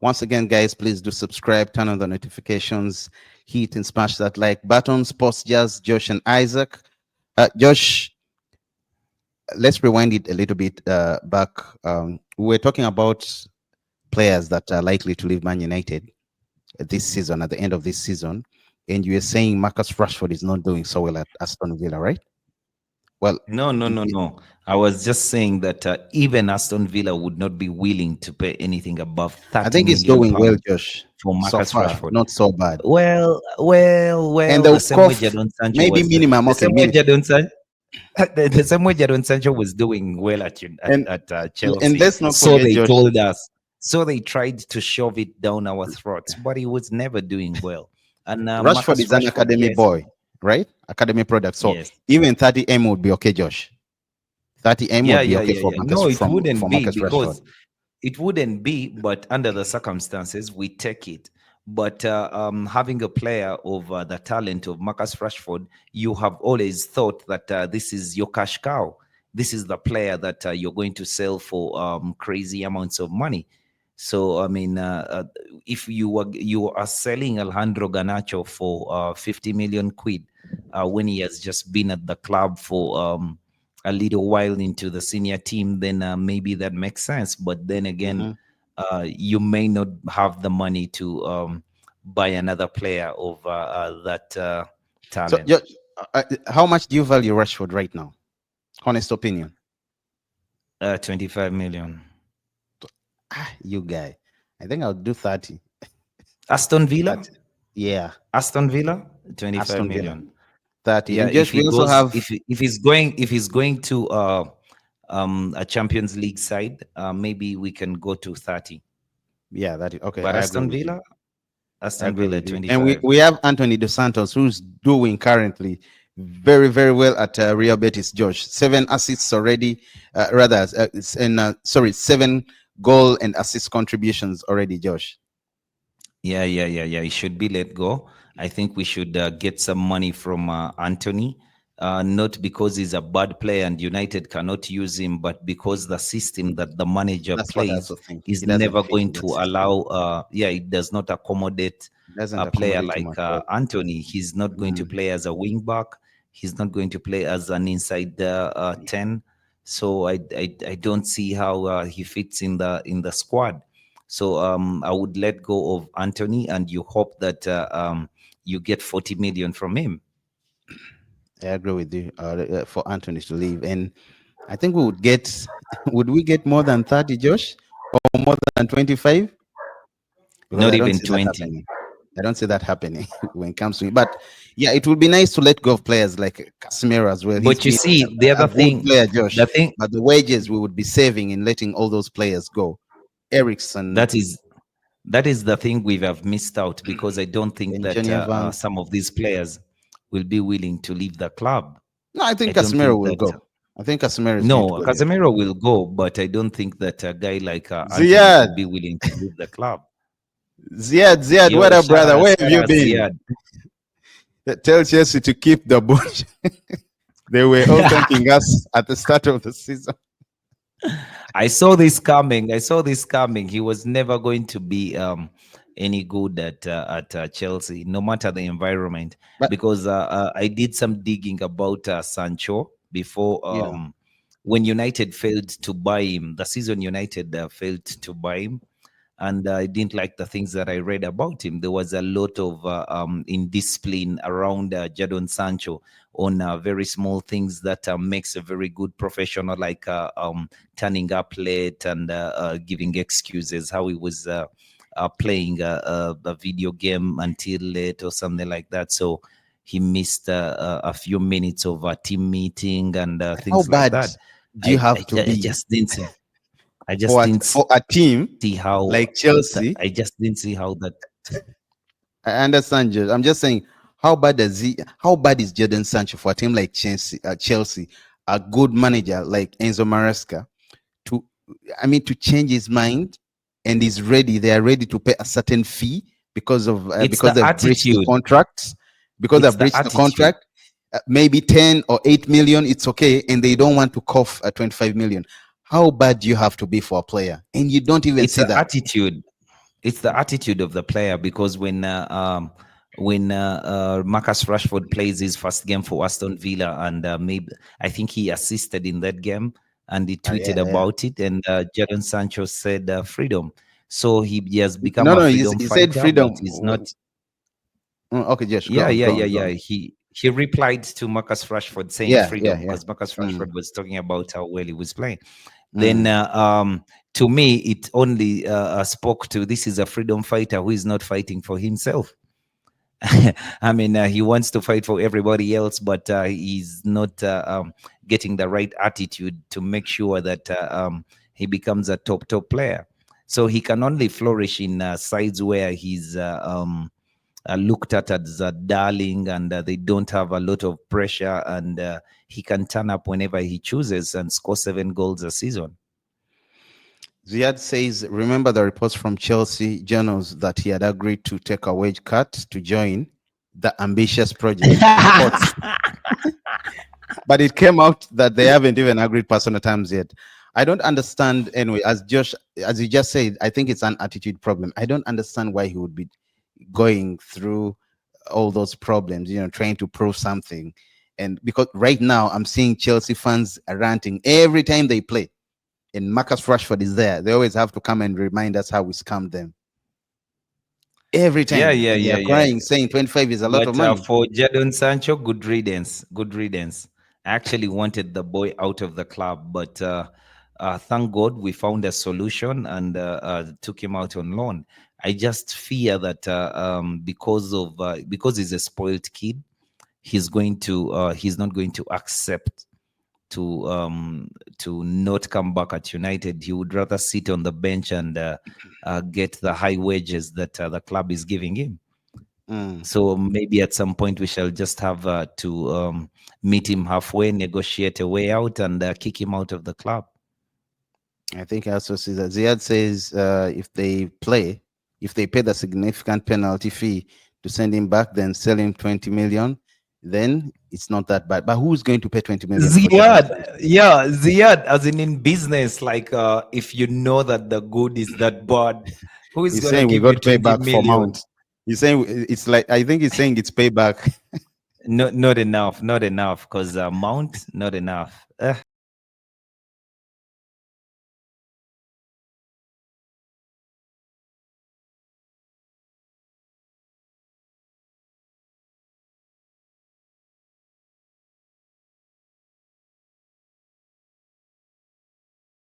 Once again, guys, please do subscribe, turn on the notifications, hit and smash that like button. Sports Jazz, Josh and Isaac. Josh, let's rewind it a little bit back. We were talking about players that are likely to leave Man United this season, at the end of this season, and you were saying Marcus Rashford is not doing so well at Aston Villa, right? Well, No. I was just saying that even Aston Villa would not be willing to pay anything above I 30 think he's million doing well, pounds Josh, for so Marcus far, Rashford. not so bad. And Well, they'll the same way cough Jadon Sancho maybe was minimum, the okay, same way Jadon Sancho the same way Jadon Sancho was doing well and at and Chelsea. let's not So forget, they Josh. told us. So they tried to shove it down our throats, but he was never doing well. And Rashford Marcus is an Rashford, academy yes, boy, right? Academy product. So yes, even 30M would be okay, Josh. 30M would be okay for yeah. Marcus No, it for wouldn't be Marcus Rashford. because it wouldn't be, but under the circumstances, we take it. But having a player of the talent of Marcus Rashford, you have always thought that this is your cash cow. This is the player that you're going to sell for crazy amounts of money. So I mean, if you are selling Alejandro Garnacho for 50 million quid when he has just been at the club for a little while into the senior team, then maybe that makes sense. But then again, Mhm. you may not have the money to buy another player of that So, talent. how much do you value Rashford right now? Honest opinion. 25 million. You guy. I think I'll do 30. Aston Villa? 30. Yeah, Aston Villa? 25 Aston Villa. million. 30. Yeah, And Josh, we also have, if he's going to a Champions League side, maybe we can go to 30. yeah, that is okay. But I agree with you. I Aston agree Villa with you. And we, 25. we have Anthony Dos Santos, who's doing currently very, very well at Real Betis, Josh. 7 assists already, sorry, 7 goal and assist contributions already, Josh. Yeah. He should be let go. I think we should get some money from Anthony, not because he's a bad player and United cannot use him, but because the system that the manager That's what I plays also think. is He doesn't never fit going in that to system. allow. It does not accommodate It doesn't a player accommodate him like at all. Anthony. He's not going to Mm. play as a wing back. He's not going to play as an inside 10. So I don't see how he fits in the squad. So I would let go of Anthony, and you hope that you get 40 million from him. I agree with you for Anthony to leave. And I think we would get, would we get more than 30, Josh? Or more than 25? Because Not I don't even see that 20. happening. I don't see that happening when it comes to it. But yeah, it would be nice to let go of players like Casemiro as well. He's But you been see, the a other good thing, player, Josh. the thing But the wages we would be saving in letting all those players go. Ericsson that is that is the thing we have missed out, because I don't think and that Johnny Evans. some of these players will be willing to leave the club. No, I I think don't Casemiro think will that. go. I think Casemiro is going to No, go, Josh. Casemiro will go, but I don't think that a guy like Anthony Ziad, will be willing to leave the club. Ziad, what Yo, up, brother? Where have you been? Ziad. Tell Chelsea to keep the bush. They were all thanking us at the start of the season. I saw this coming. I saw this coming. He was never going to be any good at Chelsea, no matter the environment. But Because I did some digging about Sancho before. yeah, When United failed to buy him, the season United failed to buy him, and I didn't like the things that I read about him. There was a lot of indiscipline around Jadon Sancho on very small things that makes a very good professional, like turning up late and giving excuses, how he was playing a video game until late or something like that. So he missed a few minutes of a team meeting and how things like bad that. do you have to I be just didn't see. I just for didn't for a team see how like that. Chelsea? I just didn't see how that. I understand, Josh. I'm just saying, how bad does he? How bad is Jadon Sancho for a team like Chelsea? Chelsea, a good manager like Enzo Maresca, to, I mean, to change his mind and is ready. They are ready to pay a certain fee It's because the they've breached the attitude. contracts. Because It's they've the breached the attitude. contract, maybe 10 or 8 million, it's okay, and they don't want to cough at 25 million. How bad do you have to be for a player? And you don't even It's see the that. attitude. It's the attitude of the player, because when Marcus Rashford plays his first game for Aston Villa, and maybe I think he assisted in that game, and he tweeted Yeah, yeah. about it, and Jadon Sancho said freedom. So he has become No, a no, freedom he said fighter, but freedom. he's not. Okay, Josh, go Yeah, on, yeah, go yeah, on, go yeah. on. He replied to Marcus Rashford saying Yeah, yeah, freedom, yeah. because Marcus Mm, Rashford was talking about how well he was playing. Then, mm. to me, it only spoke to, this is a freedom fighter who is not fighting for himself. I mean, he wants to fight for everybody else, but he's not getting the right attitude to make sure that he becomes a top player. So he can only flourish in sides where he's looked at as a darling, and they don't have a lot of pressure, and he can turn up whenever he chooses and score 7 goals a season. Ziad says, remember the reports from Chelsea journals that he had agreed to take a wage cut to join the ambitious project. Reports. But it came out that they haven't even agreed personal terms yet. I don't understand anyway, as Josh, as you just said, I think it's an attitude problem. I don't understand why he would be going through all those problems, trying to prove something. And because right now I'm seeing Chelsea fans ranting every time they play, and Marcus Rashford is there. They always have to come and remind us how we scammed them every Yeah, time, yeah, and they yeah, are yeah. crying, saying 25 is a lot of But money. for Jadon Sancho, good riddance. Good riddance. I actually wanted the boy out of the club, but thank God we found a solution, and took him out on loan. I just fear that because he's a spoiled kid, he's not going to accept to not come back at United. He would rather sit on the bench and get the high wages that the club is giving him. Mm. So maybe at some point we shall just have to meet him halfway, negotiate a way out, and kick him out of the club. I think I also see that Ziad says if they pay the significant penalty fee to send him back, then sell him 20 million, then it's not that bad. But who's going to pay 20 million for Jadon Ziad, Sancho? yeah, Ziad, as in business, like if you know that the good is that bad, who is He's gonna saying we give you got 20 payback for million? Mount. He's saying it's like, I think he's saying it's payback. Not enough, not enough, because Mount, not enough.